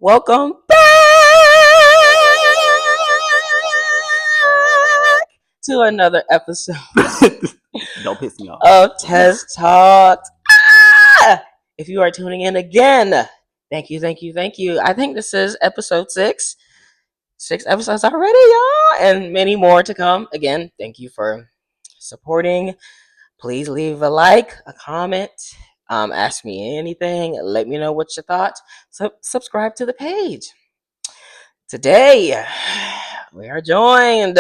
Welcome back to another episode Don't piss me off. of TesTalks. If you are tuning in again, thank you, thank you, thank you. I think this is episode 6. 6 episodes already, y'all, and many more to come. Again, thank you for supporting. Please leave a like, a comment, ask me anything, let me know what you thought. Subscribe to the page. Today, we are joined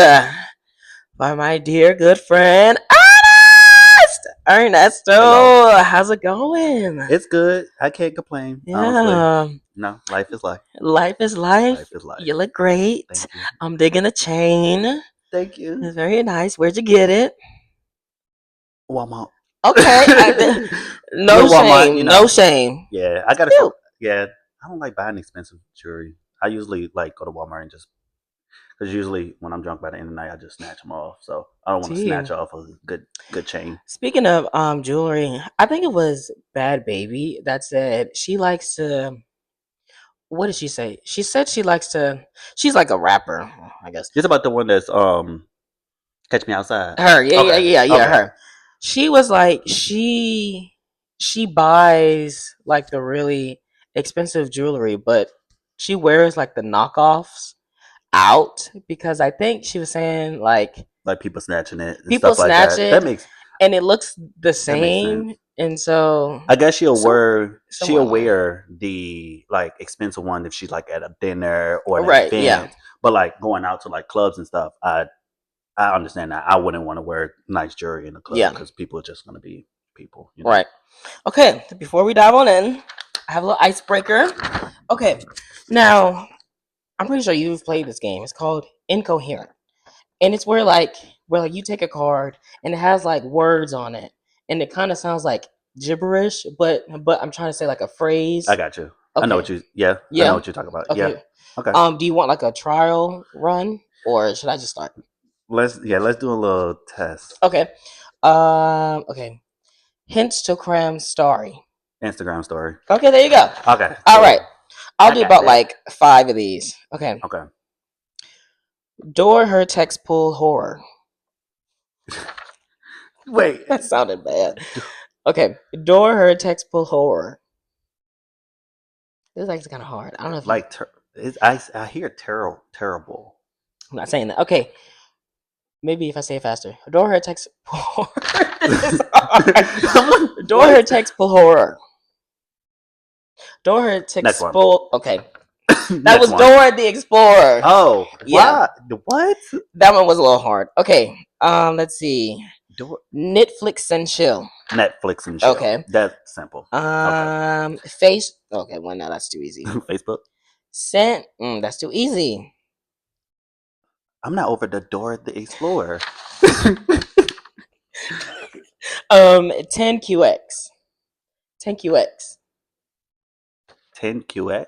by my dear good friend Ernest. Hello. Ernesto, how's it going? It's good. I can't complain. Honestly, Yeah, no. Life is life. life is life. Life is life. You look great. Thank you. I'm digging the chain. Thank you. It's very nice. Where'd you get it? Walmart. Okay, no Walmart. shame, no shame. Yeah, I It's gotta. cute. Yeah, I don't like buying expensive jewelry. I usually like go to Walmart and just because usually when I'm drunk by the end of the night, I just snatch them off. So I don't want to Gee. snatch off a good chain. Speaking of jewelry, I think it was Bad Baby that said she likes to. What did she say? She said she likes to. She's like a rapper, I guess. It's about the one that's catch me outside. Her, yeah, yeah, Okay. yeah, yeah, Okay. her. She was like she buys like the really expensive jewelry, but she wears like the knockoffs out because I think she was saying like Like people snatching it and people stuff like snatch that. it and it looks the That makes sense. same, and so I guess she'll some wear somewhat the like expensive one if she's like at a dinner or an right, yeah, event. But like going out to like clubs and stuff, I understand that. I wouldn't want to wear nice jewelry in the club yeah, because people are just gonna be people, right. Okay, before we dive on in, I have a little icebreaker. Okay, now I'm pretty sure you've played this game. It's called Incoherent, and it's where like you take a card and it has like words on it, and it kind of sounds like gibberish, but I'm trying to say like a I phrase. got you. I know Okay, what you. Yeah, I know yeah, what you're talking about. Yeah. okay. Okay. Do you want like a trial run or should I just start? Let's do a little test. Okay. Okay. Hints to cram story. Instagram story. Okay, there you go. Okay. All right. Cool. I'll I do got about that. like 5 of these. Okay. Okay. Door her text pull horror. Wait. That sounded bad. Okay. Door her text pull horror. This is actually kind of hard. I don't know if you. Like I hear terrible. I'm not saying that. Okay. Maybe if I say it faster. Door her text pull horror. This is hard. Door her What? text pull horror. Door her Next text one. pull. Okay. That Next was one. Dora the Explorer. Oh, Yeah. What? That one was a little hard. Okay. Let's see. Do Netflix and chill. Netflix and chill. Okay. That's simple. Okay. Face. Okay, well, no, that's too easy. Facebook. Sent. That's too easy. I'm not over the door at the Explorer. 10QX. 10QX. 10QX.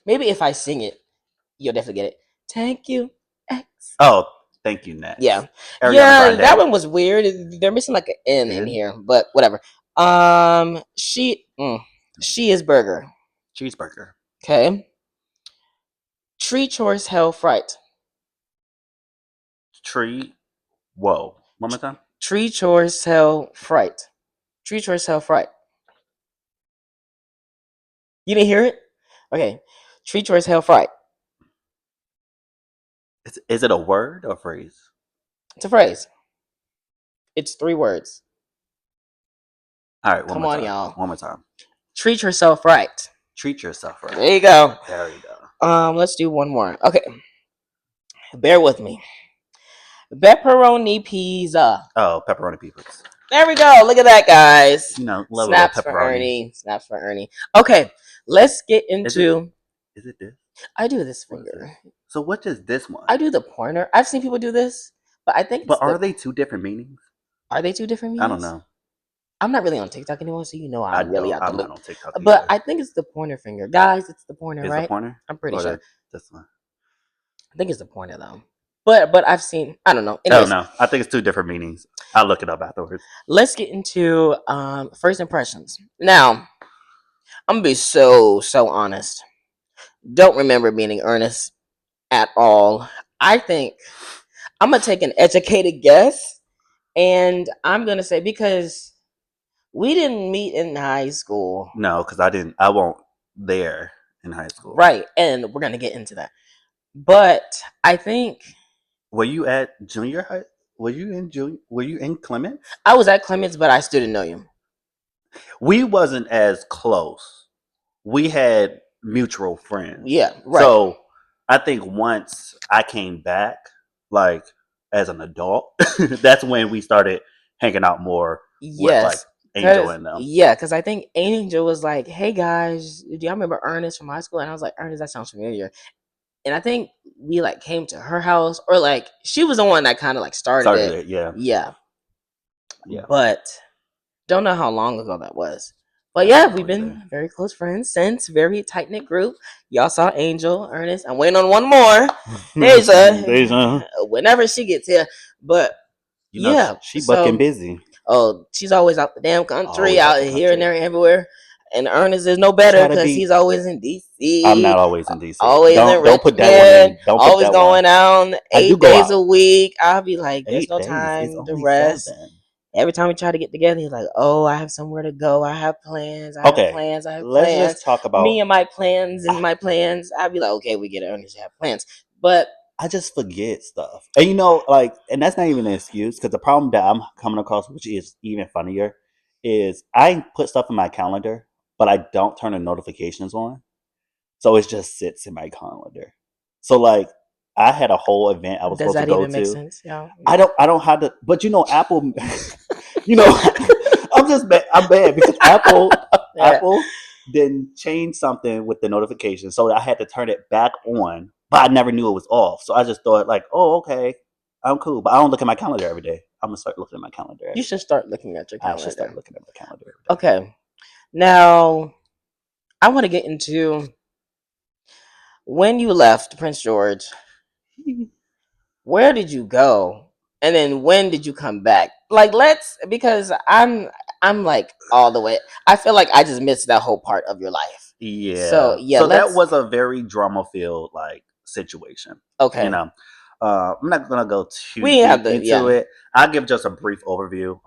Maybe if I sing it, you'll definitely get it. 10QX. Oh, thank you, next. Yeah. Ariana Yeah, Grande. that one was weird. They're missing like an N in N? here, but whatever. She is burger. Cheeseburger. Okay. Tree choice hell fright. Tree. Whoa. One more time. Tree choice hell fright. Tree choice hell fright. You didn't hear it? Okay. Tree choice hell fright. Is it a word or phrase? It's a phrase. It's 3 words. All right, one Come more on, time. y'all. One more time. Treat yourself right. Treat yourself right. There you go. There you go. Let's do one more. Okay. Bear with me. Pepperoni pizza. Oh, pepperoni pizzas. There we go. Look at that, guys. You know, love Snaps a for little pepperoni. Ernie. Snaps for Ernie. Okay. Let's get into. Is it this? I do this What is finger. So what is this one? I do the pointer. I've seen people do this, but I think. But are they 2 different meanings? Are they 2 different I meanings? don't know. I'm not really on TikTok anymore, so you know I'm really out the I'm loop. not on TikTok But either. I think it's the pointer finger, guys. It's the pointer, Is right? the pointer? I'm pretty Or sure. this one. I think it's the pointer though. But I've seen. I don't know. I Anyways, don't know. I think it's 2 different meanings. I'll look it up afterwards. let's get into first impressions. Now, I'm gonna be so honest. Don't remember meeting Ernest at all. I think I'm gonna take an educated guess, and I'm gonna say because we didn't meet in high school, No, because I didn't. I won't there in high school. right? And we're gonna get into that. But I think Were you at junior high? Were you in junior? Were you in Clements? I was at Clements, but I still didn't know you. We wasn't as close. We had mutual friends. Yeah, right. So I think once I came back, like as an adult, that's when we started hanging out more with like Yes, Angel and them. because I think Angel was like, "Hey guys, do y'all remember Ernest from high school?" And I was like, "Ernest, that sounds familiar." And I think we like came to her house, or like she was the one that kind of like started Started it. it, yeah. Yeah, Yeah. but don't know how long ago that was. But I yeah, don't we've know either. been very close friends since. Very tight knit group. Y'all saw Angel, Ernest. I'm waiting on one more, Deja. Deja. Whenever she gets here, but You know, yeah. she bucking So busy. oh, she's always out the damn country, Always out out the here and country. there, everywhere. And Ernest is no better Try to because be. he's always in I'm DC, not always in DC. always in Don't put that one Richmond, in. Don't put always that one. going out I do 8 go days out. a week. I'll be like, there's no 8 days. It's time to only rest. 7. Every time we try to get together, he's like, oh, I have somewhere to go. I have plans. I have Okay, plans. I have let's plans. just talk Me about. and my plans and my plans. I'll be like, okay, we get it. Ernest, you have plans. But I just forget stuff, and like, and that's not even an excuse because the problem that I'm coming across, which is even funnier, is I put stuff in my calendar, but I don't turn the notifications on, so it just sits in my calendar. So like, I had a whole event I was does supposed to that go even make to. sense, y'all? I don't have to, but Apple, you know, I'm just bad. I'm bad because Yeah. Apple didn't change something with the notification, so I had to turn it back on. But I never knew it was off, so I just thought like, oh, okay, I'm cool. But I don't look at my calendar every day. I'm gonna start looking at my calendar You every should day. start looking at your I should start calendar. looking at my calendar every day. Okay. Now, I want to get into when you left Prince George, where did you go? And then when did you come back? Like let's because I'm like all the way. I feel like I just missed that whole part of your life. So, Yeah. yeah, So that let's was a very drama filled like situation. You okay. know, I'm not gonna go too We have deep the into yeah. it. I'll give just a brief overview.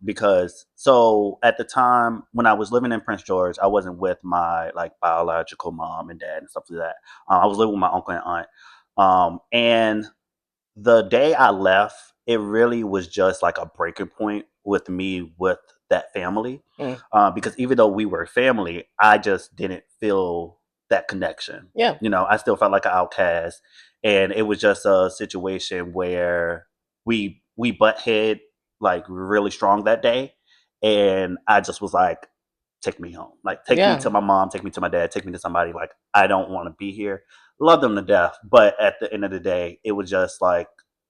Because so at the time when I was living in Prince George, I wasn't with my like biological mom and dad and stuff like that. I was living with my uncle and aunt. And the day I left, it really was just like a breaking point with me with that family. Mm, Because even though we were family, I just didn't feel that connection. yeah. I still felt like an outcast, and it was just a situation where we butt head like really strong that day, and I just was like, take me home, like take me to Yeah. my mom, take me to my dad, take me to somebody. Like I don't want to be here. Love them to death, but at the end of the day, it was just like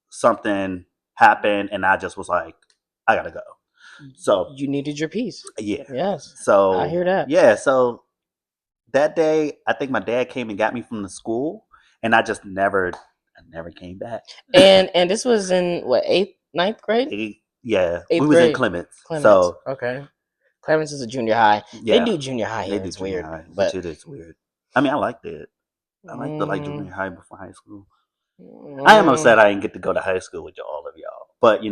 something happened, and I just was like, I gotta go. So You needed your peace. yeah, Yes. I so hear that. yeah, so that day, I think my dad came and got me from the school, and I never came back. And this was in what, eighth, ninth grade? Yeah, we Eighth was in grade. Clements, Clements. so Okay. Clements is a junior high. They yeah, do junior high they here. do It's junior weird, high, which but it is weird. I mean, I liked it. I liked the like mm, junior high before high school. I am mm. upset I didn't get to go to high school with all of y'all, but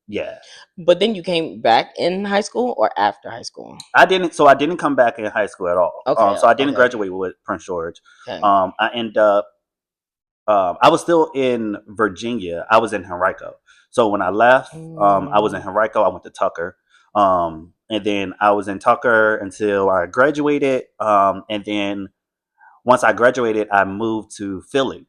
yeah, But then you came back in high school or after high school? I didn't. So I didn't come back in high school at all. Okay. So I didn't Okay. graduate with Prince George. Okay. I ended up. I was still in Virginia. I was in Henrico. So when I left, I was in Mm, Henrico. I went to Tucker, and then I was in Tucker until I graduated. And then once I graduated, I moved to Philly,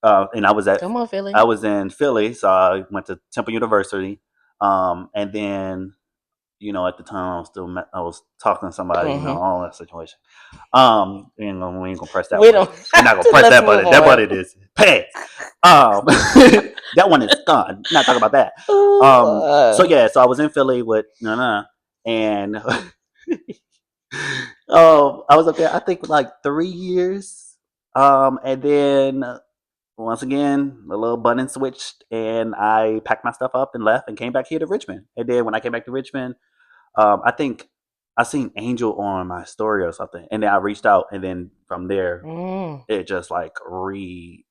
and come on, I Philly. was in Philly. So I went to Temple University, and then at the time I was talking to somebody, Hmm. all that situation. We ain't gonna press that We one. don't We're not have gonna to. press Let's that move button. That on. button is passed. That one is gone. Not talking about that. Ooh, So yeah, so I was in Philly with and I was up there. I think like 3 years. And then once again, the little button switched, and I packed my stuff up and left, and came back here to Richmond. And then when I came back to Richmond, I think I seen Angel on my story or something, and then I reached out, and then from there, Mm. it just like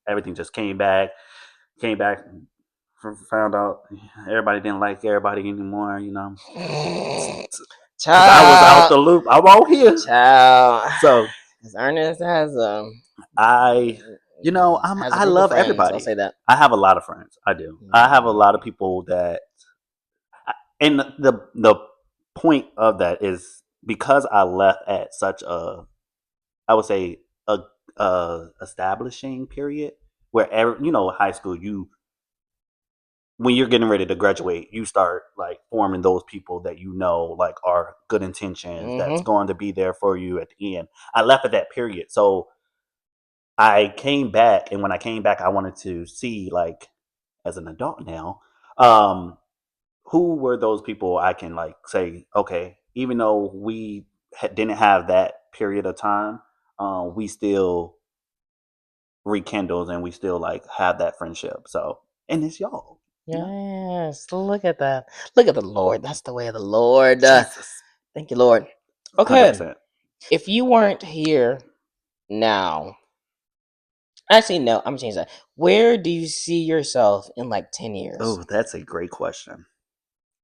everything just came back, found out everybody didn't like everybody anymore, you know, because I was out Child, the loop. I'm out here, child. so Because Ernest has I, you know, has a I group of love friends. I'll everybody. say that. I have a lot of friends. I do. I have a lot of people that, and the point of that is because I left at such a, I would say a establishing period where you know, high school, you when you're getting ready to graduate, you start like forming those people that you know like are good intentions that's Mm-hmm. going to be there for you at the end. I left at that period, so I came back, and when I came back, I wanted to see like as an adult now, um, who were those people I can like say, okay, even though we didn't have that period of time, we still rekindles and we still like have that friendship. So, and it's y'all, you know, Yes, look at that. Look at the Lord. That's the way of the Lord. Jesus, Thank you, Lord. 100%. Okay, if you weren't here now, actually, no, I'm gonna change that. Where do you see yourself in like 10 years? Oh, that's a great question.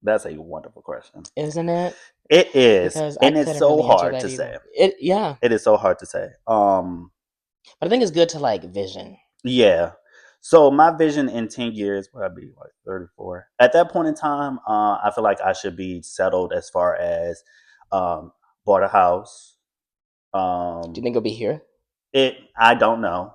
That's a wonderful question. Isn't it? It is, Because I and it's couldn't so really answer hard that to say. either. Yeah, It is so hard to say. but I think it's good to like vision. Yeah. So my vision in 10 years, would I be like 34? At that point in time, I feel like I should be settled as far as um, bought a house. Do you Um, think it'll be here? I don't know.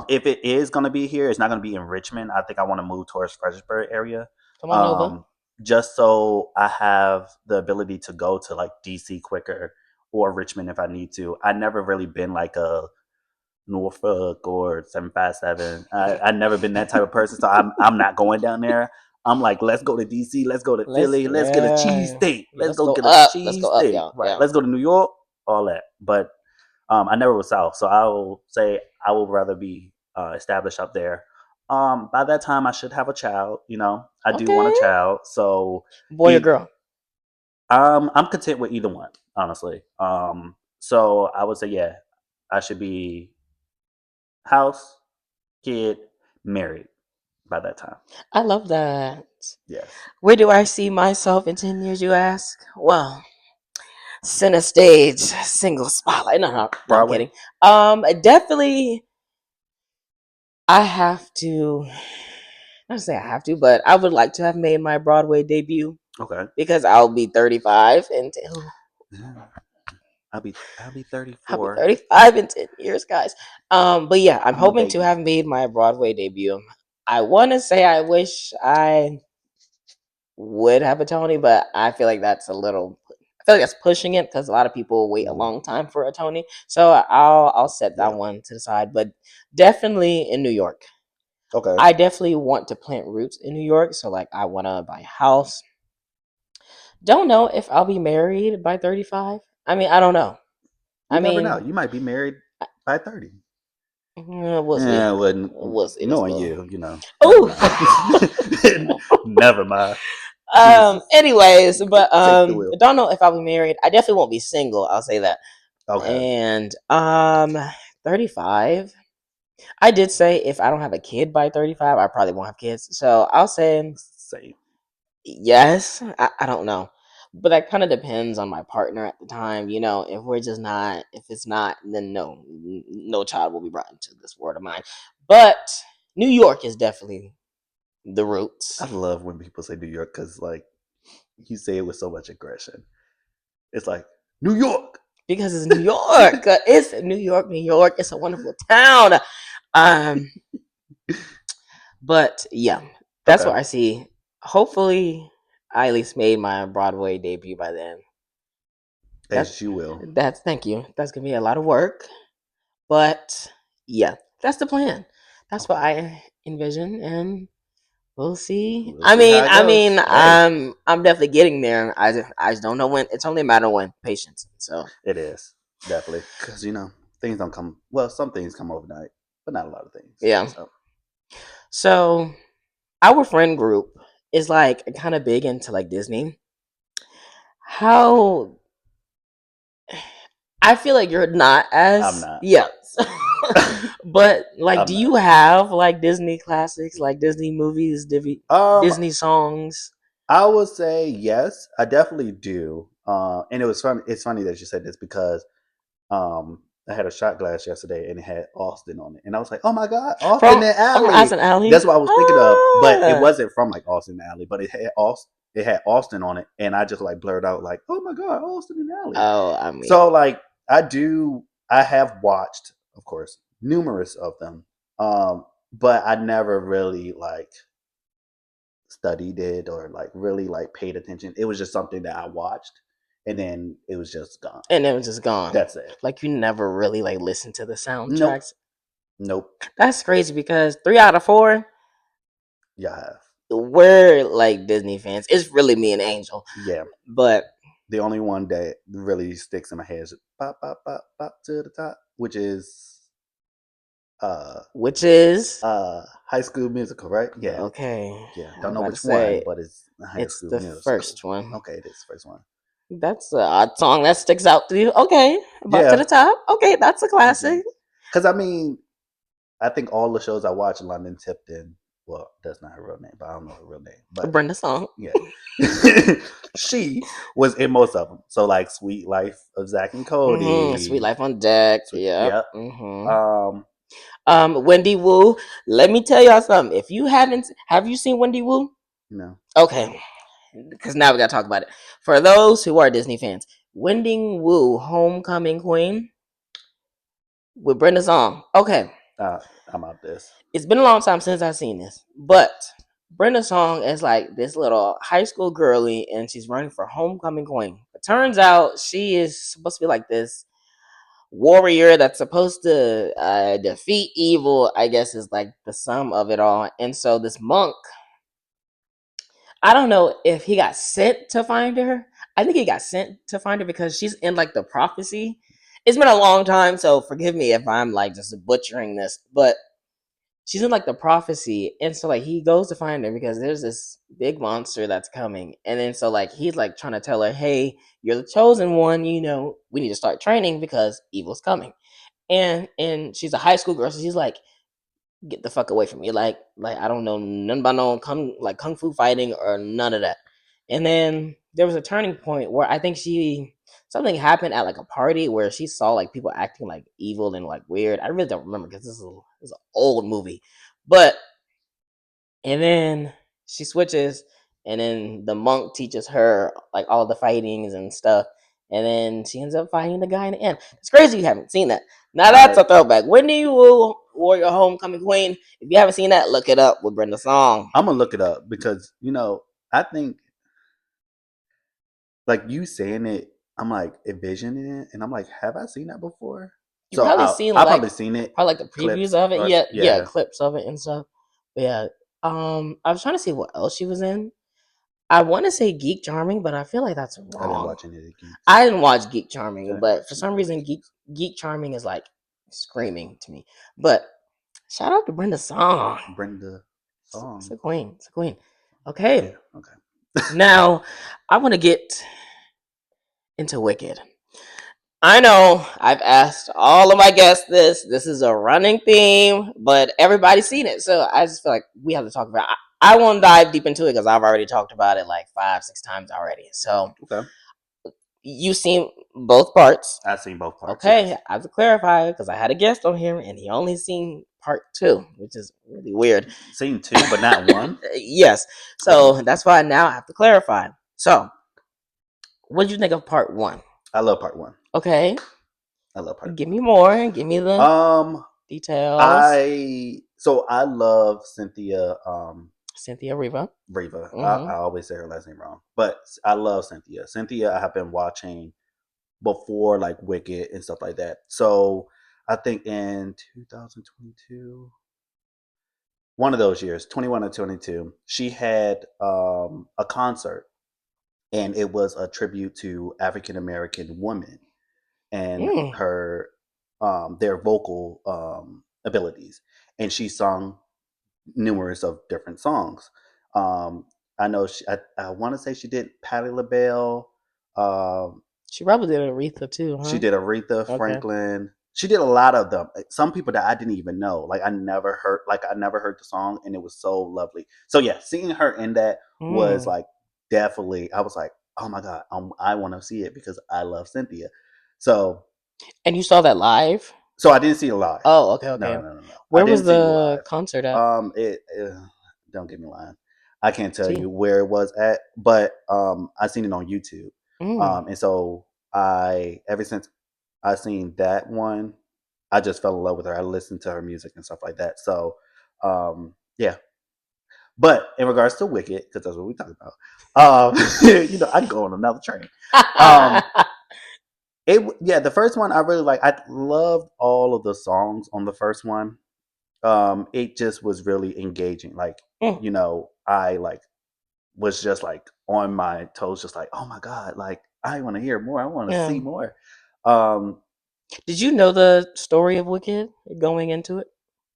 If it is going to be here, it's not going to be in Richmond. I think I want to move towards Fredericksburg area, Come on over. um, just so I have the ability to go to like DC quicker or Richmond if I need to. I never really been like a Norfolk or 757. I never been that type of person, so I'm not going down there. I'm like, let's go to DC, let's go to Let's Philly, let's get a cheese yeah, steak, yeah. let's Let's go go get a up. Let's go cheese up, steak, y'all. right? Yeah. Let's go to New York, all that. But I never was south, so I will say I would rather be established up there. By that time, I should have a child. You know, I do want a Okay. child, so Boy or girl? I'm content with either one, honestly. So I would say, yeah, I should be house, kid, married by that time. I love that. Yes. Where do I see myself in 10 years, you ask? Well, center stage, single spotlight. No, no, no, I'm Broadway. kidding. Definitely, I have to, not to say I have to, but I would like to have made my Broadway debut Okay. because I'll be 35 and Yeah. I'll be I'll be 34. 35 in 10 years, guys. But yeah, I'm I'm a hoping to baby. have made my Broadway debut. I want to say I wish I would have a Tony, but I feel like that's a little. I feel like that's pushing it because a lot of people wait a Mm. long time for a Tony. So I'll set that Yeah. one to the side. But definitely in New York, Okay. I definitely want to plant roots in New York. So like I want to buy a house. Don't know if I'll be married by 35. I mean, I don't know. You I never know. mean, You might be married by 30. we'll see. Yeah, wouldn't We'll see. That's a knowing little. you, you know. Never Oh. mind. Never mind. Jesus. Anyways, but Take the wheel. don't know if I'll be married. I definitely won't be single. I'll say that. Okay. And 35. I did say if I don't have a kid by 35, I probably won't have kids. So I'll say Same. yes. I don't know. But that kind of depends on my partner at the time. You know, if we're just not, if it's not, then no, no child will be brought into this world of mine. But New York is definitely the I roots love when people say New York because, like, you say it with so much aggression. It's like, New York. because it's New York. It's New York, New York. It's a wonderful town. Um, but yeah, that's Okay. what I see. Hopefully, I at least made my Broadway debut by then. That As you will. that's thank you. That's gonna be a lot of work, but yeah, that's the plan. That's what Okay. I envision, and we'll see. We'll I see mean, how it I goes. mean, Hey, I'm definitely getting there. I just don't know when. It's only a matter of when. Patience. So it is. Definitely. Because, you know, things don't come, well, some things come overnight, but not a lot of things. yeah. So, So our friend group is like kind of big into like Disney. How I feel like you're not I'm as not. yes. But like, I'm do not. you have like Disney classics, like Disney movies, Um, Disney songs? I would say yes. I definitely do. And it was fun. It's funny that you said this because I had a shot glass yesterday and it had Austin on it, and I was like, "Oh my god, Austin and From Alley!" Aston Alley? That's what I was thinking of, but it Ah. wasn't from like Austin and Alley, but it had Austin. It had Austin on it, and I just like blurred out like, "Oh my god, Austin and Alley!" Oh, I mean, So like, I do. I have watched, of course, numerous of them, but I never really like studied it or like really like paid attention. It was just something that I watched, and then it was just gone. and it was just gone. That's it. Like you never really like listened to the Nope. soundtracks. Nope. That's crazy because 3 out of 4 Yeah, I have. we're like Disney fans. It's really me and Angel, Yeah. but The only one that really sticks in my head is "Pop, pop, pop, pop to the top," which is uh which is High School Musical, right? Yeah. okay. Yeah. I'm Don't know about to which one, say but it's High it's School the Musical. first one. Okay, it is the first one. That's a odd song that sticks out to you. Okay, about to Yeah. the top. Okay, that's a classic. Because I mean, I think all the shows I watch, London Tipton. Well, that's not her real name, but I don't know her real name. But Brenda song. yeah, she was in most of them. So like Sweet Life of Zach and Sweet Cody. Life on Deck. Sweet, Yep. yeah. Um, Wendy Wu. Let me tell y'all something. If you haven't, have you seen Wendy Wu? no, Okay, because now we gotta talk about it. For those who are Disney fans, Wendy Wu, Homecoming Queen with Brenda Song. Okay, uh, I'm out this. it's been a long time since I've seen this, but Brenda Song is like this little high school girly, and she's running for homecoming queen. It turns out she is supposed to be like this warrior that's supposed to defeat evil. I guess is like the sum of it all. And so this monk, I don't know if he got sent to find her. I think he got sent to find her because she's in like the prophecy. It's been a long time, so forgive me if I'm like just butchering this, but she's in like the prophecy, and so like he goes to find her because there's this big monster that's coming, and then so like he's like trying to tell her, hey, you're the chosen one, we need to start training because evil's coming. And she's a high school girl, so she's like, get the fuck away from me, like I don't know nothing about no kung fu fighting or none of that. And then there was a turning point where I think she something happened at like a party where she saw like people acting like evil and like weird. I really don't remember because this is an old movie, but and then she switches, and then the monk teaches her like all the fightings and stuff, and then she ends up fighting the guy in the end. It's crazy you haven't seen that. Now that's I a throwback. Whitney Wu, Warrior Homecoming Queen. If you haven't seen that, look it up with Brenda Song. I'm gonna look it up because I think like you saying it, I'm like envisioning it, and I'm like, have I seen that before? You So probably seen I like probably seen it probably like the previews clips of it. or Yeah, yeah, yeah. clips of it and stuff. But yeah. I was trying to see what else she was in. I want to say Geek Charming, but I feel like that's I didn't wrong. watch any of the geeks. I didn't watch Geek I Charming, didn't but watch for any some of the reason, geeks. Geek Charming is like screaming to me. But shout out to Brenda Song. Brenda It's Song. a queen. It's a queen. Okay, Yeah. Okay. now I want to get into Wicked. I know I've asked all of my guests this. This is a running theme, but everybody's seen it, so I just feel like we have to talk about it. I won't dive deep into it because I've already talked about it like 5, 6 times already. So Okay. you've seen both parts. I've seen both parts. Okay, Yes. I have to clarify because I had a guest on here and he only seen part 2, which is really weird. Seen two, but not one. Yes, Okay. so that's why now I have to clarify. So, what did you think of part 1? I love part one. Okay, I love part give one. me more. Give me the Um, details. I love Cynthia Cynthia Riva. Riva. I Mm-hmm. always say her last name wrong, but I love Cynthia. Cynthia, I have been watching before like Wicked and stuff like that. So I think in 2022, one of those years, 21 or 22, she had a concert, and it was a tribute to African American women and Mm. her their vocal abilities, and she sung numerous of different songs. Um, I know I want to say she did Patti LaBelle. She probably did Aretha too, She huh? did Aretha Okay. Franklin. She did a lot of them. Some people that I didn't even know. I never heard the song, and it was so lovely. So yeah, seeing her in that was Mm. like definitely. I was like, oh my god, I want to see it because I love Cynthia. So And you saw that live? so I didn't see it live. Oh, okay, No, okay. no, no, no. I Where was didn't see it the live. concert at? It don't get me lying. I can't tell See. you where it was at, but I seen it on YouTube. Mm. And so I ever since I seen that one, I just fell in love with her. I listened to her music and stuff like that. So yeah. But in regards to Wicked, because that's what we talk about, I can go on another train. Um, yeah, the first one I really like. I loved all of the songs on the first one. It just was really engaging. Like, Mm. I like was just like on my toes, just like, oh my god, like I want to hear more. I want to see Yeah. more. Um, Did you know the story of Wicked going into it?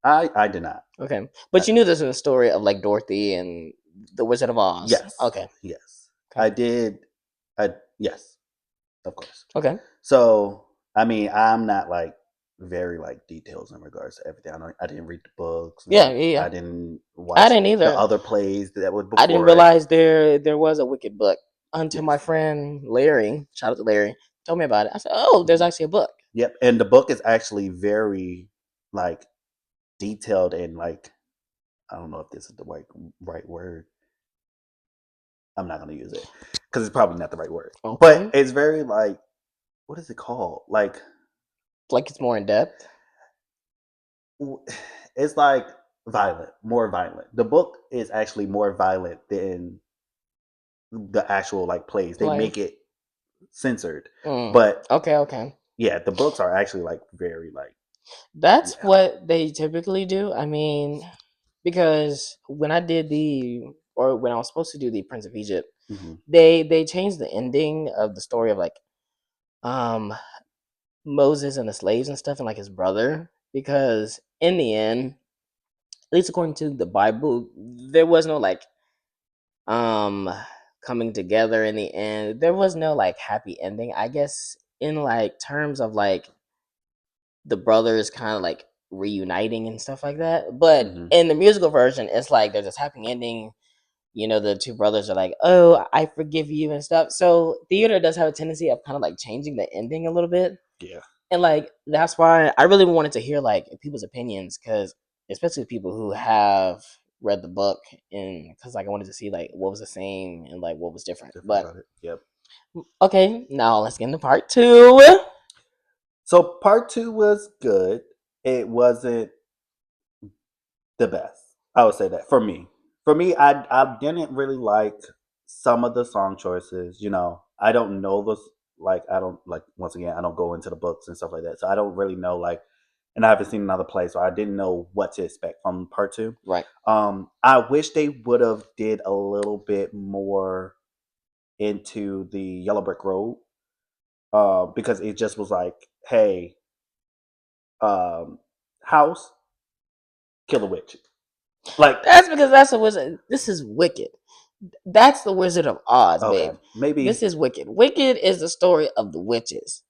I did not. Okay, I but you did knew not. this was a story of like Dorothy and the Wizard of Oz. Yes, Okay. yes, Okay. I did. I Yes, of course. Okay. So I mean, I'm not like very like details in regards to everything. I didn't read the books Yeah, and yeah, yeah. I didn't I watch didn't the either. other plays that were I didn't before it. realize there was a Wicked book until my Yes. friend Larry, shout out to Larry, told me about it. I said, "Oh, there's Mhm. actually a book." Yep, and the book is actually very like detailed and like I don't know if this is the right word. I'm not gonna use it because it's probably not the right word. But Okay. it's very like what is it called? Like Like it's more in depth. it's like violent, more violent. The book is actually more violent than the actual like plays. They Play. make it censored, Mm. but Okay, okay. yeah, the books are actually like very like That's yeah. what they typically do. I mean, because when I did or when I was supposed to do the Prince of Egypt, Hmm. they changed the ending of the story of like um Moses and the slaves and stuff and like his brother because in the end, at least according to the Bible, there was no like um coming together in the end. There was no like happy ending. I guess in like terms of like the brothers kind of like reuniting and stuff like that. But Hmm. in the musical version, it's like there's this happy ending. You know, the two brothers are like, "Oh, I forgive you" and stuff. So theater does have a tendency of kind of like changing the ending a little bit, Yeah, and like that's why I really wanted to hear like people's opinions because especially people who have read the book and because like I wanted to see like what was the same and like what was different. different But about it. Yep. okay, now let's get into part two. So part two was good. It wasn't the best. I would say that for me. For me, I didn't really like some of the song choices. I don't know this. Like I don't like once again I don't go into the books and stuff like that, so I don't really know like, and I haven't seen another play, so I didn't know what to expect from part two. Right. I wish they would have did a little bit more into the Yellow Brick Road, because it just was like, hey, um, house kill a witch, like That's because that's a wizard. This is Wicked. That's the Wizard of Oz, okay, babe. This maybe. is Wicked. Wicked is the story of the witches.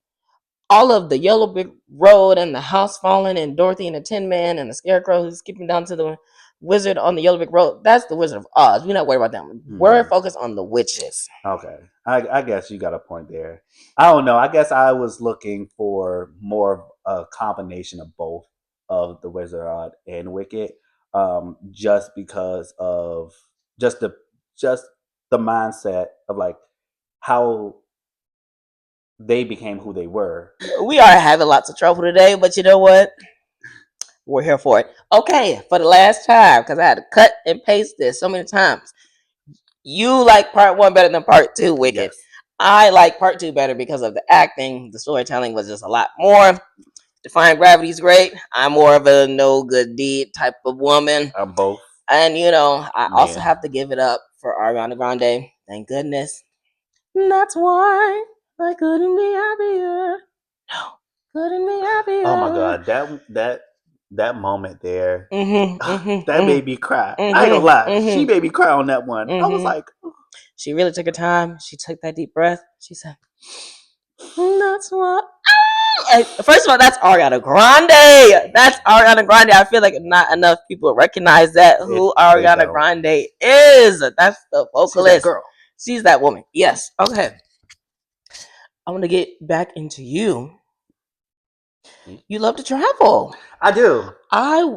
All of the Yellow Brick Road and the house falling and Dorothy and the Tin Man and the Scarecrow who's skipping down to the wizard on the Yellow Brick Road. That's the Wizard of Oz. We're not worried about them. We're Hmm. focused on the witches. Okay, I guess you got a point there. I don't know. I guess I was looking for more of a combination of both of the Wizard of Oz and Wicked, just because of just the just the mindset of like how they became who they were. We are having lots of trouble today, but you know what? We're here for it. Okay, for the last time, because I had to cut and paste this so many times. You like part one better than part two, Wicked. Yes, I like part two better because of the acting. The storytelling was just a lot more. Defying Gravity's great. I'm more of a no good deed type of woman. I'm both And I also men. have to give it up for Ariana Grande. Thank goodness. That's why I couldn't be happier. No, couldn't be Oh my happier. god, that moment there, Mm-hmm, mm-hmm, that made mm-hmm, me cry. I ain't gonna mm-hmm, lie, she mm-hmm, made me cry on that one. I was mm-hmm. like, She really took her time. She took that deep breath. She said, That's what. First of all, that's Ariana Grande. That's Ariana Grande. I feel like not enough people recognize that who They Ariana don't. Grande is. That's the She's that vocalist. girl. She's that woman. Yes. Okay. I want to get back into you. You love to travel. I do. I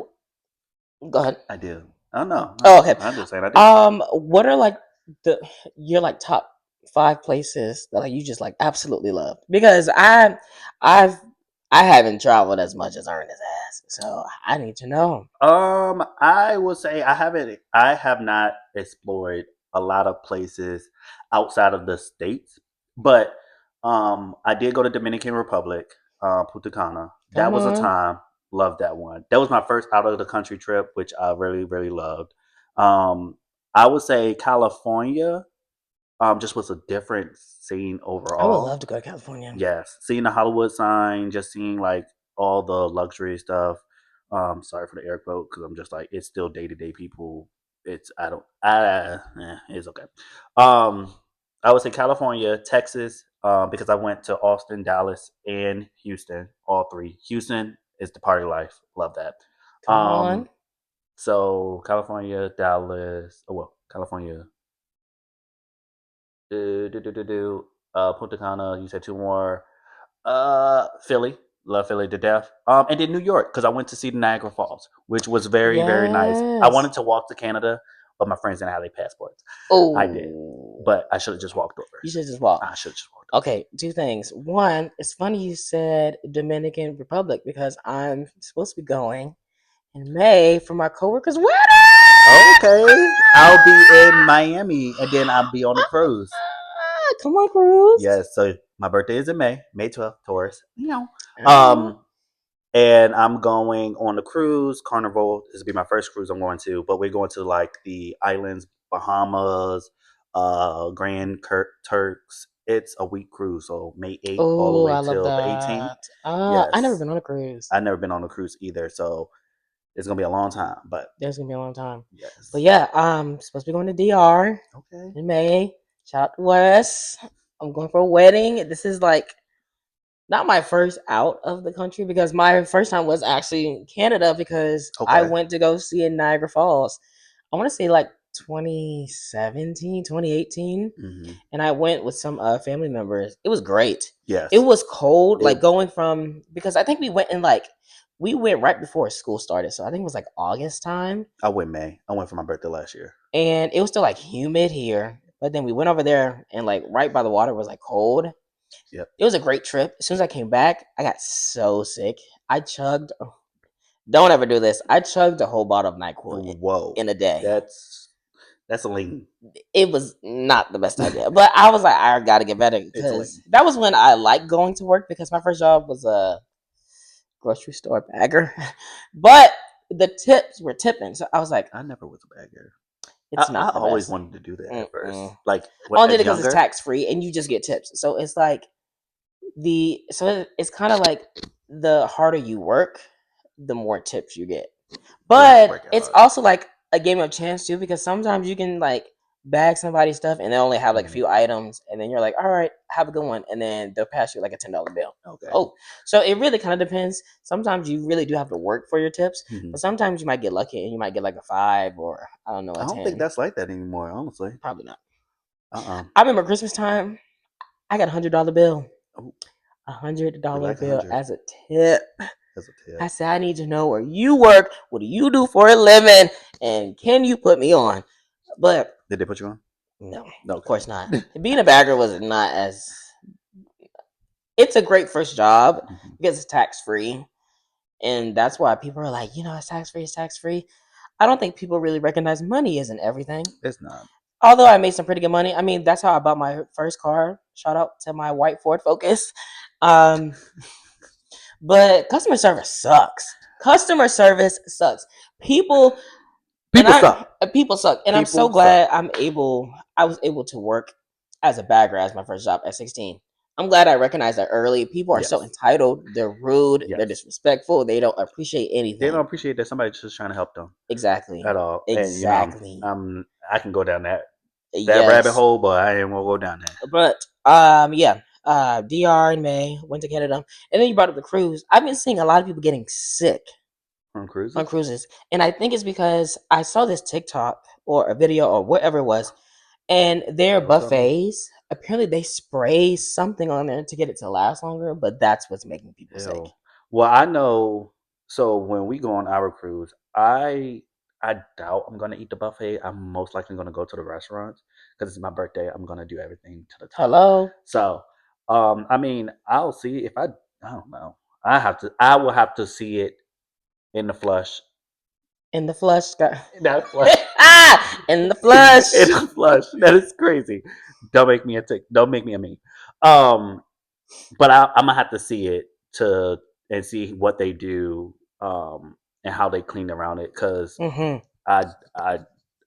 go ahead. I do. Oh no. Oh, okay. I'm just saying I do. What are like the your like top 5 places that like you just like absolutely love? Because I've I haven't traveled as much as Ernest has, so I need to know. I will say I haven't. I have not explored a lot of places outside of the states, but I did go to Dominican Republic, Punta Cana. That Come was a on, time. Loved that one. That was my first out of the country trip, which I really, really loved. Um, I would say California. Just was a different scene I would love overall. to go to California. Yes, seeing the Hollywood sign, just seeing like all the luxury stuff. Sorry for the air quote because I'm just like it's still day to day people. It's I don't it's okay. Um, I would say California, Texas, because I went to Austin, Dallas, and Houston, all three. Houston is the party life. Love that. Come on. So California, Dallas, oh well, California, Punta Cana. You said two more. Philly, love Philly to death. And then New York because I went to see the Niagara Falls, which was very very nice. I Yes. wanted to walk to Canada, but my friends didn't have their passports. I did, Oh, but I should have just walked over. you should just walk. I should have just walked over. Okay, 2 things. One, it's funny you said Dominican Republic because I'm supposed to be going in May for my coworker's wedding. Okay, I'll be in Miami, and then I'll be on the cruise. Come on, Cruz. Yes, so my birthday is in May, May 12th, Taurus. Oh, And I'm going on a cruise. Carnival. This will be my first cruise I'm going to, but we're going to like the islands, Bahamas, Turks. It's a week cruise, so May 8th all the oh, way I love till the 18th. that. I never Yes, been on a cruise. I've never been on a cruise either, so it's gonna be a long time. But There's gonna be a long time. But yes, yeah, supposed to be going to DR okay. in May. Shout out to Wes. I'm going for a wedding. This is like not my first out of the country because my first time was actually in Canada because I Okay. went to go see in Niagara Falls. I want to say like 2017, 2018, Mm-hmm. and I went with some family members. It was great. It Yes. was cold, It, like going from because I think we went in like we went right before school started, so I think it was like August time, I went May. I went for my birthday last year. and it was still like humid here. But then we went over there, and like right by the water was like cold. Yep. It was a great trip. As soon as I came back, I got so sick. I chugged. Don't ever do this. I chugged a whole bottle of Nyquil Whoa. in a day. That's a lean. It was not the best idea, but I was like, I gotta get better It's a because lean. that was when I liked going to work because my first job was a grocery store bagger, but the tips were tipping, so I was like, I never was a bagger. it's I not the always best. wanted to do that at first. Mm-mm. Like I only did as it because it's younger. tax free and you just get tips. So it's like it's kind of like the harder you work, the more tips you get. Yeah, But working it's hard. also like a game of chance too because sometimes you can like bag somebody's stuff and they only have like a Mhm. few items and then you're like, all right, have a good one, and then they'll pass you like a $10 bill. Okay. Oh, so it really kind of depends. Sometimes you really do have to work for your tips, Mhm. but sometimes you might get lucky and you might get like a 5 or I don't know I a don't think 10. that's like that anymore, honestly. Probably not. Uh-uh. I remember Christmas time. I got $100 bill, Oh, a hundred we dollar like bill 100 as a tip. as a tip. I said, I need to know where you work. What do you do for a living? And can you put me on? But Did they put you on? no, of Okay. course not. Being a bagger was not as. It's a great first job Mhm. because it's tax free. And that's why people are like, it's tax free, it's tax free. I don't think people really recognize money isn't everything. It's not. Although I made some pretty good money. I mean, that's how I bought my first car. Shout out to my white Ford Focus. Um, but customer service sucks. Customer service sucks. People and People suck. people suck. And I'm so People suck. glad I was able to work as a bagger as my first job at 16. I'm glad I recognized that early. People are so Yes. entitled, they're rude, they're Yes. disrespectful, they don't appreciate They anything. don't appreciate that somebody's just trying to help them Exactly. at all. And Exactly. I can go down that rabbit Yes. hole, but I ain't gonna go down there. But yeah. DR in May, went to Canada, and then you brought up the cruise. I've been seeing a lot of people getting sick On on cruises. cruises, and I think it's because I saw this TikTok or a video or whatever it was, and their Don't tell me. buffets apparently they spray something on there to get it to last longer, but that's what's making people sick. Hell. Well, I know. So when we go on our cruise, I doubt I'm gonna eat the buffet. I'm most likely gonna go to the restaurants because it's my birthday. I'm gonna do everything to the top. Hello, So, I mean, I'll see if I don't know. I will have to see it in the flush. in the flush, In that flush. in the In flush. the flush. That is crazy. Don't make me a tick. Don't make me a me. Um, but I'm gonna have to see it to and see what they do and how they clean around it because Hmm. I I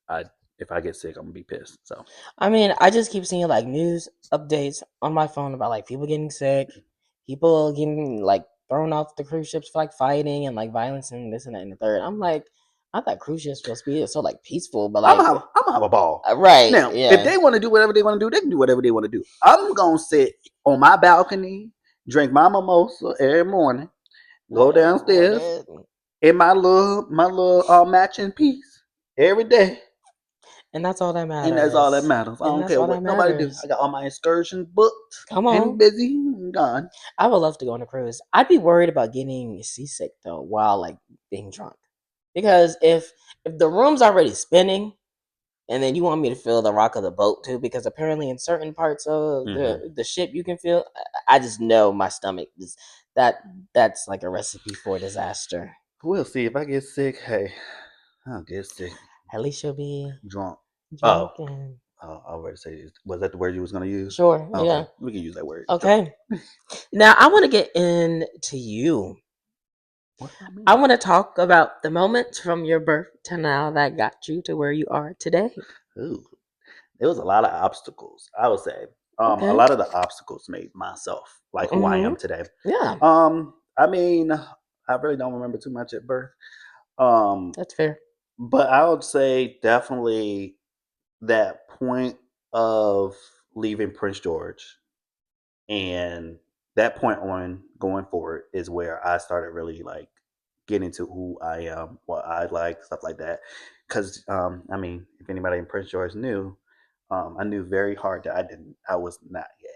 I if I get sick I'm gonna be pissed. So I mean, I just keep seeing like news updates on my phone about like people getting sick, people getting like thrown off the cruise ships for like fighting and like violence and this and that and the third. I'm like, I thought cruise ships supposed to be so like peaceful, but like, I'm gonna have a ball. right, Now if yeah, they want to do whatever they want to do, they can do whatever they want to do. I'm gonna sit on my balcony, drink my mimosa every morning, go downstairs in my little matching piece every day. and that's all that And that's all that matters. matters. I And don't that's care all that what nobody do. I matters. got all my excursions booked Come and on. busy and gone. I would love to go on a cruise. I'd be worried about getting seasick though while like being drunk. Because if the room's already spinning and then you want me to feel the rock of the boat too, because apparently in certain parts of Hmm. the ship you can feel, I just know my stomach is that that's like a recipe for disaster. We'll see if I get sick. Hey, I'll get sick. At least you'll be Drunk. Oh, drunk and I already say was that the word you was gonna use? sure, yeah. Okay, we can use that word. Drunk. Okay. Now I want to get into you. What about I me? want to talk about the moments from your birth to now that got you to where you are today. Ooh, there was a lot of obstacles. I would say, a Okay. lot of the obstacles made myself like who I Mm-hmm. am today. Yeah, I mean, I really don't remember too much at birth. Um, that's fair. but I would say definitely that point of leaving Prince George and that point on going forward is where I started really like getting to who I am, what I like, stuff like that. Because I mean, if anybody in Prince George knew, I knew very hard that I was not gay.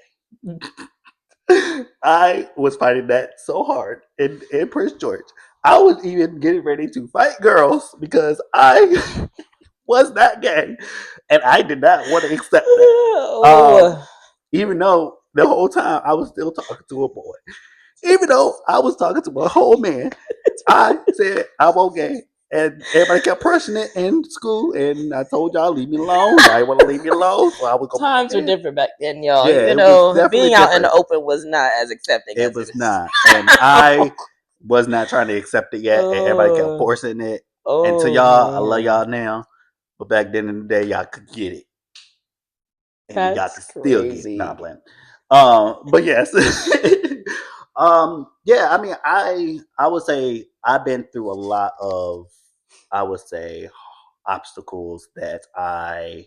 I was fighting that so hard in Prince George. I was even getting ready to fight girls because I was not gay, and I did not want to accept that. Oh, Even though the whole time I was still talking to a boy, even though I was talking to a whole man, I said I'm okay. And everybody kept pushing it in school, and I told y'all leave me alone. Y'all want to leave me alone, so I was gonna put times my were head. different back then, y'all. Yeah, You it was know, definitely being out in different. the open was not as accepting It as it was is. not, and I was not trying to accept it yet. And everybody kept Oh, forcing it. And to oh y'all, I love man, y'all now, but back then in the day, y'all could get it, and y'all that's could still get it. Nah, I'm crazy. playing. But yes, yeah. I mean, I would say I've been through a lot of, I would say, obstacles that I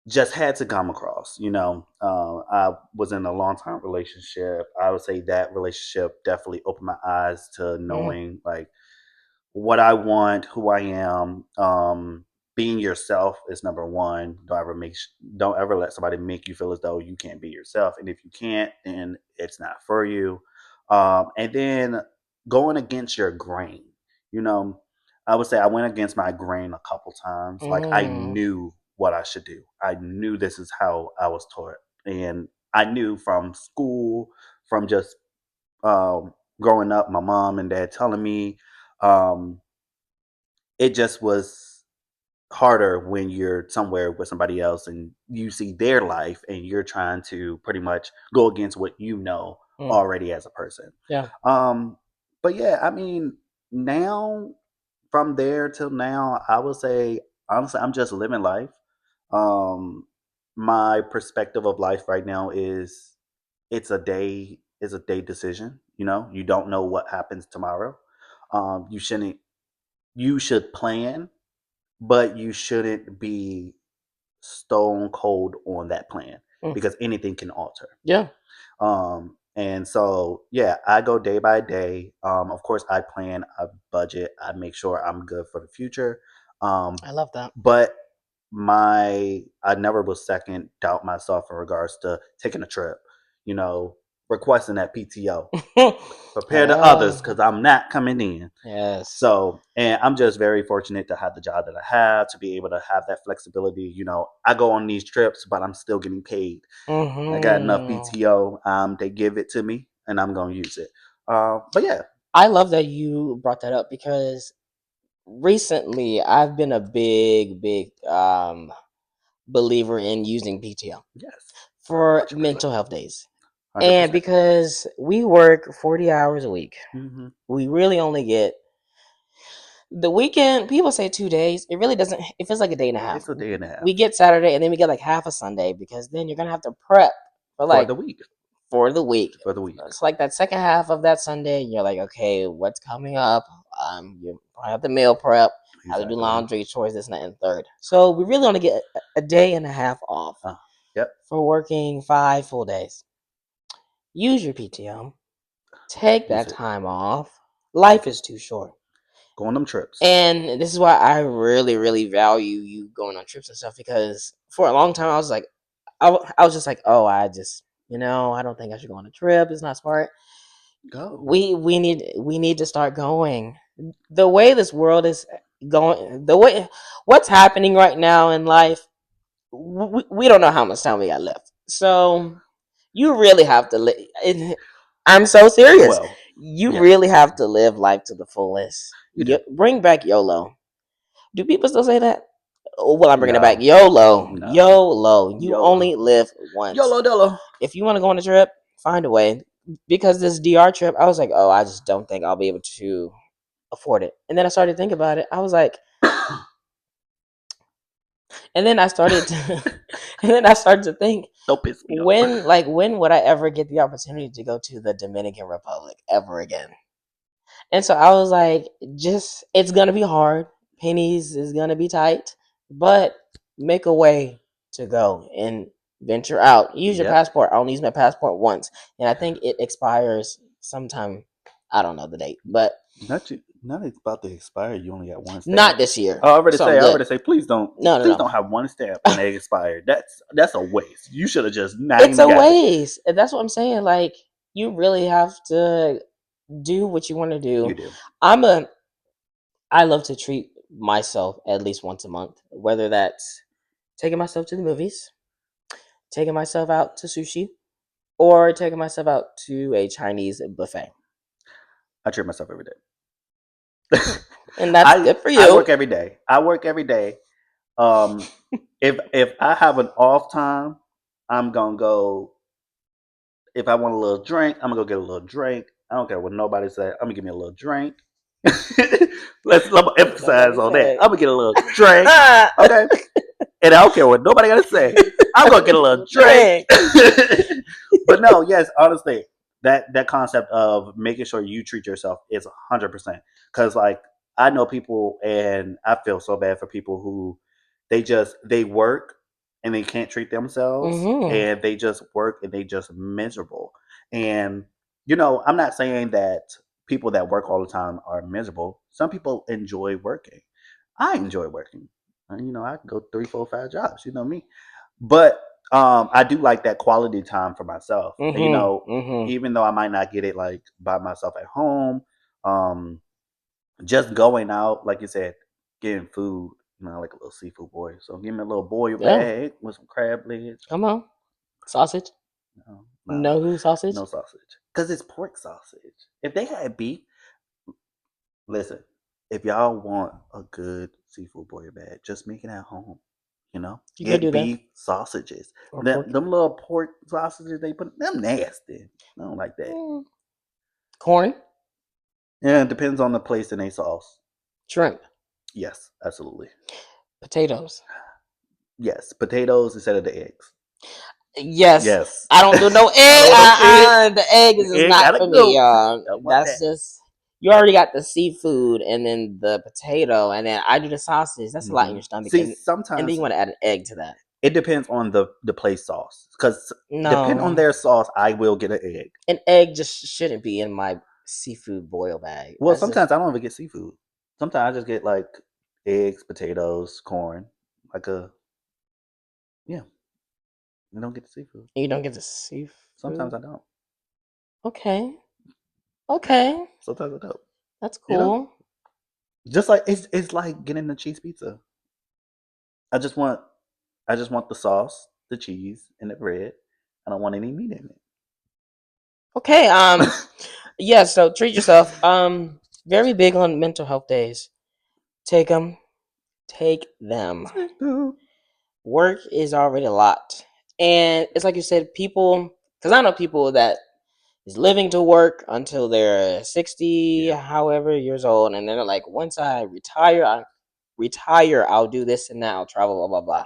just had to come across. I was in a long term relationship. I would say that relationship definitely opened my eyes to Mm, knowing like what I want, who I am. Being yourself is number one. Don't ever let somebody make you feel as though you can't be yourself, and if you can't, then it's not for you. And then going against your grain. You know, I would say I went against my grain a couple times. Like I mm, knew what I should do. I knew this is how I was taught, and I knew from school, from just growing up, my mom and dad telling me. Um, it just was harder when you're somewhere with somebody else and you see their life and you're trying to pretty much go against what you know mm. already as a person. Yeah. Um, but yeah, I mean, now from there till now, I would say honestly, I'm just living life. Um, my perspective of life right now is it's a day decision. You don't know what happens tomorrow. You shouldn't you should plan, but you shouldn't be stone cold on that plan. Mm. because anything can alter. Yeah. And so, yeah, I go day by day. Of course, I plan a budget. I make sure I'm good for the future. I love that. But I never will second doubt myself in regards to taking a trip, you know, requesting that PTO. Prepare the others because I'm not coming in. Yes. So, and I'm just very fortunate to have the job that I have, to be able to have that flexibility. You know, I go on these trips, but I'm still getting paid. I got enough Mm-hmm. PTO. They give it to me, and I'm gonna use it. But yeah, I love that you brought that up because recently I've been a big believer in using PTO yes, for 100%, mental health days. And 100%. because we work 40 hours a week, Mm-hmm. we really only get the weekend. People say 2 days. It really doesn't. It feels like a day and a half. It's a day and a half We get Saturday and then we get like half a Sunday because then you're gonna have to prep for for like the week. for the week. For the week, It's like that second half of that Sunday, and you're like, okay, what's coming up? You probably have to meal prep, have to do exactly. laundry, chores, this and that, and third. So we really only get a day and a half off Uh, yep. for working 5 full days. Use your PTO. Take Use that it. time off. Take Life it. is too short. Go on them trips. And this is why I really value you going on trips and stuff because for a long time I was like, I was just like, oh, I don't think I should go on a trip. It's not smart. Go. We need to start going. The way this world is going, the way what's happening right now in life, we don't know how much time we got left. So you really have to live. I'm so serious. Well, You yes, really have to live life to the fullest. you do. Bring back YOLO. Do people still say that? Oh, well, I'm bringing it back. No, YOLO. no. YOLO. You YOLO. only live once. YOLO Dolo. If you want to go on a trip, find a way. Because this DR trip, I was like, oh, I just don't think I'll be able to afford it. And then I started to think about it. I was like, and then I started to, and then I started to think, Don't piss me off. when would I ever get the opportunity to go to the Dominican Republic ever again? And so I was like, just it's gonna be hard. Pennies is gonna be tight, but make a way to go and venture out. Use your Yep. passport. I only use my passport once, and I think it expires sometime. I don't know the date, but Not it's about to expire. You only got one not stamp. this year. Oh, So I'm I good. already say, please No, please no, don't have one stamp no. and they expire. That's a waste. You should have just not It's even a got it. waste. And that's what I'm saying. Like you really have to do what you want to You do. do. I'm a I love to treat myself at least once a month, whether that's taking myself to the movies, taking myself out to sushi, or taking myself out to a Chinese buffet. I treat myself every day. And that's good for I work you. every day. I work every day. Um, if I have an off time, I'm gonna go. If I want a little drink, I'm gonna go get a little drink. I don't care what nobody say. I'm gonna give me a little drink. Let's emphasize Nobody on that. say. I'm gonna get a little drink. Okay. And I don't care what nobody gotta say. I'm gonna get a little drink. Drink. But no, yes, honestly, that concept of making sure you treat yourself is 100%. Because like I know people, and I feel so bad for people who they work and they can't treat themselves, Mm-hmm. and they just work and they just miserable. And I'm not saying that people that work all the time are miserable. Some people enjoy working. I enjoy working. I can go 3, 4, 5 jobs. You know me, but I do like that quality time for myself. Mm-hmm. Mm-hmm. Even though I might not get it like by myself at home, um, just going out, like you said, getting food. I like a little seafood boy, so give me a little boil Yeah. bag with some crab legs. Come on. Sausage. No, No who sausage? no sausage, because it's pork sausage. If they had beef, listen. If y'all want a good seafood boil bag, just make it at home. You could Get do that. beef sausages. Or pork. Them little pork sausages they put them nasty. I don't like that. Mm. Corn. Yeah, it depends on the place and a sauce. Shrimp. Yes, absolutely. Potatoes. Yes, potatoes instead of the eggs. Yes. Yes. I don't do no I egg. don't want no egg. The egg is The just egg not gotta for me, go. y'all. Don't want That's that. just you already got the seafood and then the potato and then I do the sausage. That's a lot in your stomach. See, And then sometimes you want to add an egg to that. It depends on the place sauce, because depending on No, their sauce, I will get an egg. an egg just shouldn't be in my seafood boil bag. Well, That's just sometimes I don't even get seafood. Sometimes I just get like eggs, potatoes, corn, like a yeah. I don't get the seafood. you don't get the seafood. Sometimes I don't. Okay, okay, Sometimes I don't. that's You know, cool. just like it's like getting a cheese pizza. I just want I just want the sauce, the cheese, and the bread. I don't want any meat in Okay, it. yeah. So treat yourself. Very big on mental health days. Take them. Take them. Work is already a lot, and it's like you said, people. Because I know people that is living to work until they're 60, Yeah. however years old, and then they're like, once I retire, I'll do this and that, I'll travel, blah blah blah.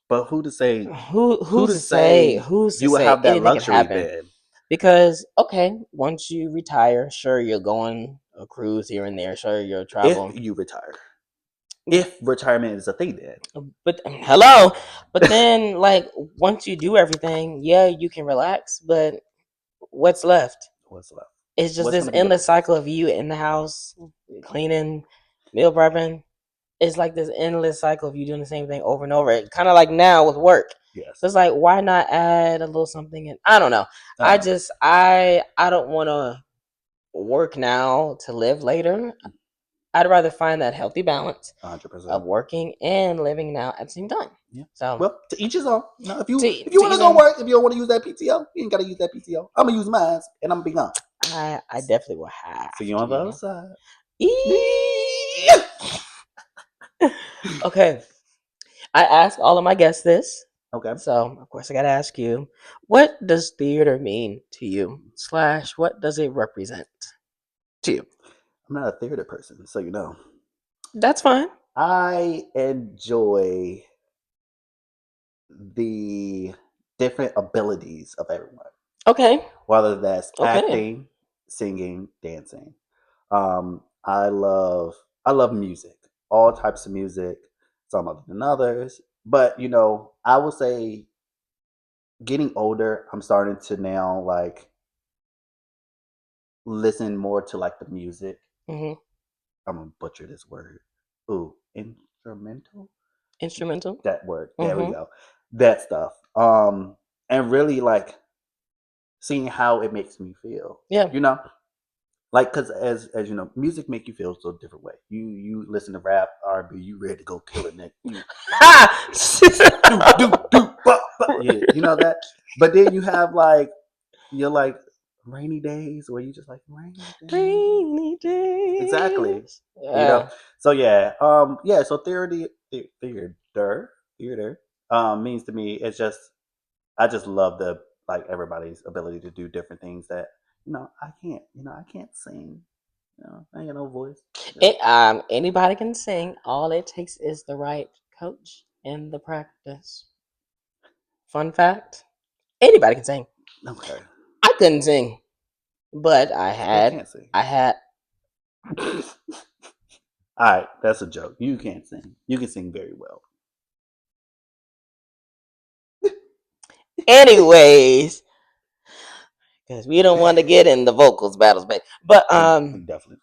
But who to say? Who Who's to to say? say Who's to you will say have that anything can luxury happen? then? Because okay, once you retire, sure you're going a cruise here and there, sure you're If traveling. you retire, if retirement is a thing, then But hello, but then like once you do everything, yeah, you can relax. But what's left? what's left? It's just What's this going to be endless left? cycle of you in the house, cleaning, meal prepping. It's like this endless cycle of you doing the same thing over and over. Kind of like now with work. Yes. So it's like, why not add a little something? And I don't know. I don't know. I don't want to work now to live later. I'd rather find that healthy balance of 100%. working and living now at the same time. Yeah. So Well, to each his own. You know, if you to want each to go own. work, if you don't want to use that PTO, you ain't got to use that PTO. I'm gonna use mine, and I'm gonna be gone. I definitely will have See you on the other to. side. Eee! Okay. I ask all of my guests this. Okay. So, of course, I got to ask you, what does theater mean to you? Slash, what does it represent to you? I'm not a theater person, so you know. That's fine. I enjoy the different abilities of everyone, Okay. whether that's Okay. acting, singing, dancing. I love music, all types of music, some other than others. But I will say, getting older, I'm starting to now like listen more to like the music. Hmm. I'm gonna butcher this word. Ooh, instrumental. Instrumental. That word. There we Hmm. go. That stuff. And really like seeing how it makes me feel. Yeah. You know, like because as you know, music make you feel so different way. You listen to rap, R&B, you ready to go kill it, Nick. You do yeah, you know that. But then you have like you're like rainy days where you just like rainy days. Rainy Exactly. days. You know. Yeah. So yeah, yeah. So theater means to me it's just I just love the like everybody's ability to do different things that I can't. I can't sing. I ain't got no voice. Anybody can sing. All it takes is the right coach and the practice. Fun fact: anybody can sing. Okay. I couldn't sing, but Still can't sing. I had. All right, that's a joke. You can't sing. You can sing very well. Anyways, because we don't want to get in the vocals battles, but Definitely.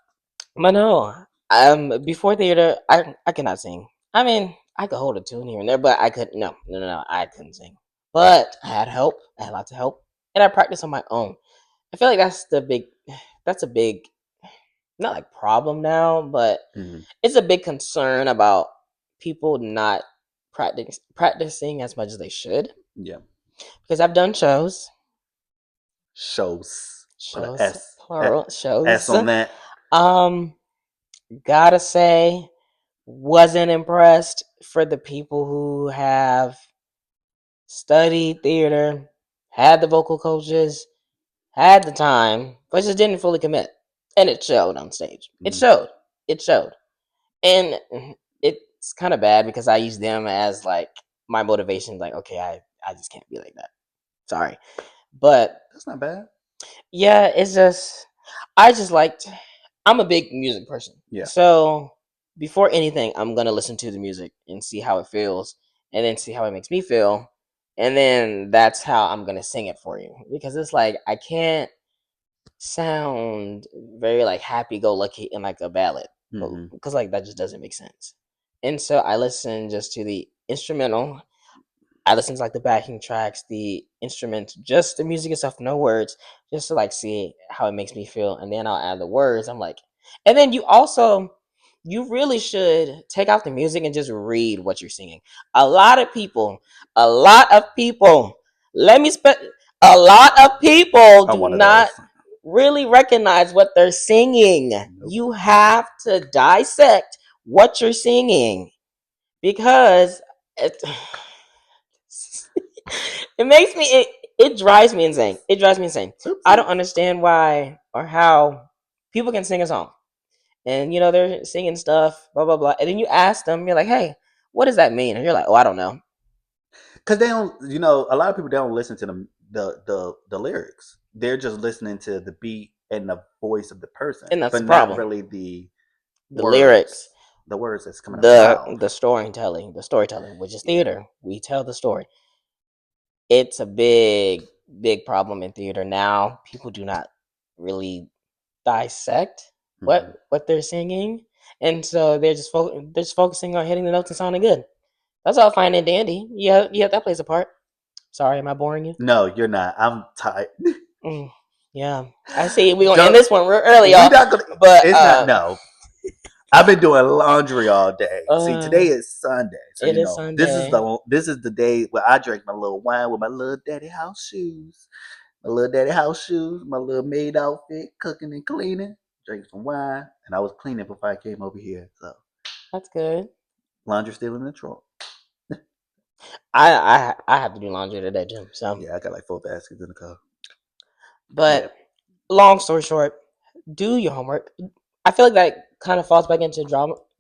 but no, before theater, I cannot sing. I mean, I could hold a tune here and there, but I could no, I couldn't sing. But I had help. I had lots of help, and I practiced on my own. I feel like that's a big, not like problem now, but Hmm. it's a big concern about people not practicing as much as they should. Yeah. Because I've done Shows. Put a shows, S. plural S shows. on that. Um, gotta say, wasn't impressed for the people who have studied theater, had the vocal coaches, had the time, but just didn't fully commit. And it showed on stage. It Mm. showed. It showed. And it's kind of bad because I use them as like my motivation. Like, okay, I just can't be like that. Sorry. But That's not bad. yeah, it's just, I just liked, I'm a big music person. Yeah. So before anything, I'm going to listen to the music and see how it feels and then see how it makes me feel, and then that's how I'm gonna sing it for you. Because it's like I can't sound very like happy go lucky in like a ballad, Hmm. because like that just doesn't make sense. And so I listen just to the instrumental. I listen to like the backing tracks, the instruments, just the music itself, no words, just to like see how it makes me feel, and then I'll add the words. I'm like, and then you really should take out the music and just read what you're singing. A lot of people, a lot of people, let me spend. A lot of people I'm do one of not those. really recognize what they're singing. Nope. You have to dissect what you're singing because it, it makes me it drives me insane. It drives me insane. I don't Oopsies. understand why or how people can sing a song and they're singing stuff, blah blah blah, and then you ask them, you're like, hey, what does that mean? And you're like, oh, I don't know. Because they don't, a lot of people don't listen to the lyrics. They're just listening to the beat and the voice of the person, And that's but the not problem. really the The lyrics, words, the words that's coming out your the mouth. storytelling, which is Yeah. theater. We tell the story. It's a big problem in theater now. People do not really dissect Hmm. what they're singing, and so they're just focusing on hitting the notes and sounding good. That's all fine and dandy. Yeah, that plays a part. Sorry, am I boring you? No, you're not. I'm tired. Mm, yeah, I see. We're gonna end Don't, this one real early, we y'all. not gonna. But It's not. No, I've been doing laundry all day. See, today uh, is Sunday, so it is Sunday. this is the day where I drink my little wine with my little daddy house shoes, my little maid outfit, cooking and cleaning, drink some wine, and I was cleaning before I came over here. So That's good. laundry still in the trunk. I have to do laundry today too. So, Yeah, I got like 4 baskets in the car. Yeah. but long story short, do your homework. I feel like that kind of falls back into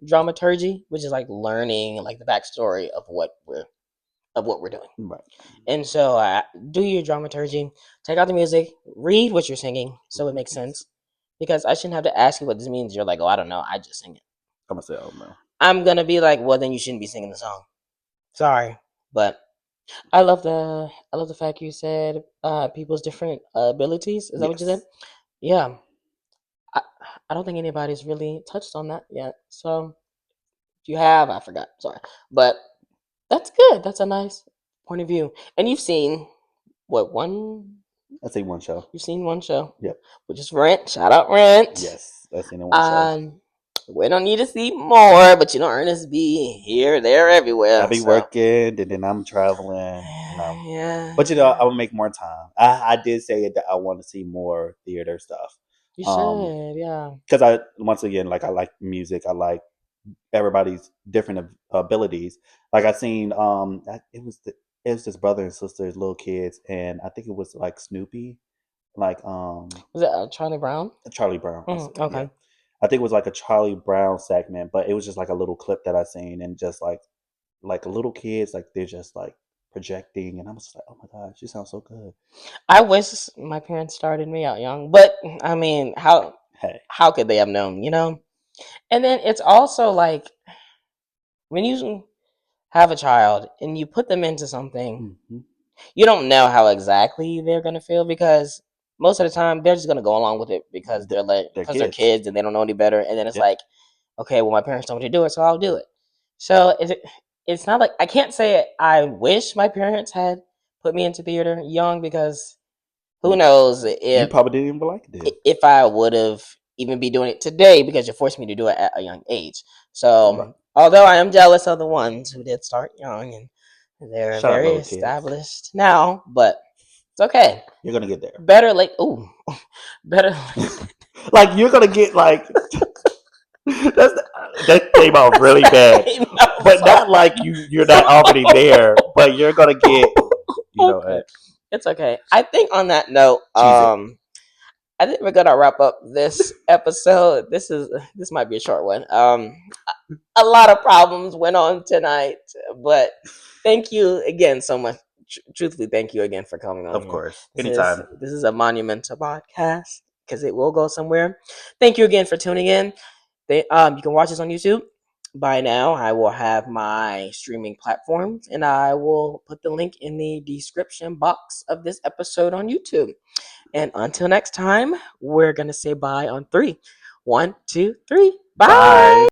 dramaturgy, which is like learning like the backstory of what we're doing. Right. And so, do your dramaturgy. Take out the music. Read what you're singing so it makes Yes. sense. Because I shouldn't have to ask you what this means. You're like, oh, I don't know. I just sing it. I'm gonna say, oh no. I'm gonna be like, well, then you shouldn't be singing the song. Sorry, but I love the fact you said people's different abilities. Is that what you said? Yes. Yeah. I, I don't think anybody's really touched on that yet. So if you have, I forgot. Sorry, but that's good. That's a nice point of view. And you've seen what one? I see one show. You've seen one show, Yep. which is Rent. Shout out Rent. Yes, I seen it one show. Um, we don't need to see more, but Ernest be here, there, I everywhere. be So working and then I'm traveling and yeah, but yeah. I will make more time. I did say that I want to see more theater stuff. You Um, should, yeah. because I once again like I like music. I like everybody's different abilities. Like I seen it was this brother and sisters, little kids, and I think it was like Snoopy, like Was it Charlie Brown? Charlie Brown. Yeah, Okay. I think it was like a Charlie Brown segment, but it was just like a little clip that I seen, and just like little kids, like they're just like projecting, and I was just like, oh my gosh, she sounds so good. I wish my parents started me out young, but I mean, Hey, how could they have known, And then it's also like when you have a child and you put them into something, hmm you don't know how exactly they're gonna feel because most of the time they're just gonna go along with it because they're they're kids. kids and they don't know any better. And then it's Yep. like, okay, well my parents told me to do it, so I'll do it. So it's not like I can't say I wish my parents had put me into theater young because who You knows you probably didn't even like it then. if I would have even be doing it today because you forced me to do it at a young age. Right. So although I am jealous of the ones who did start young and they're Shut up, very little kids. established now, but it's okay. You're gonna get there. Better late. Ooh, better. Like you're gonna get like that's that came out really bad, I'm but sorry. not like you're not Sorry. already there, but you're gonna get Okay, it's okay. I think on that note, cheese it. I think we're gonna wrap up this episode. This might be a short one. A lot of problems went on tonight, but thank you again so much. Truthfully, thank you again for coming on Of here. course, anytime. This is a monumental podcast because it will go somewhere. Thank you again for tuning in. You can watch us on YouTube. by now, I will have my streaming platforms, and I will put the link in the description box of this episode on YouTube. And until next time, we're going to say bye on three. 1, 2, 3. Bye. Bye.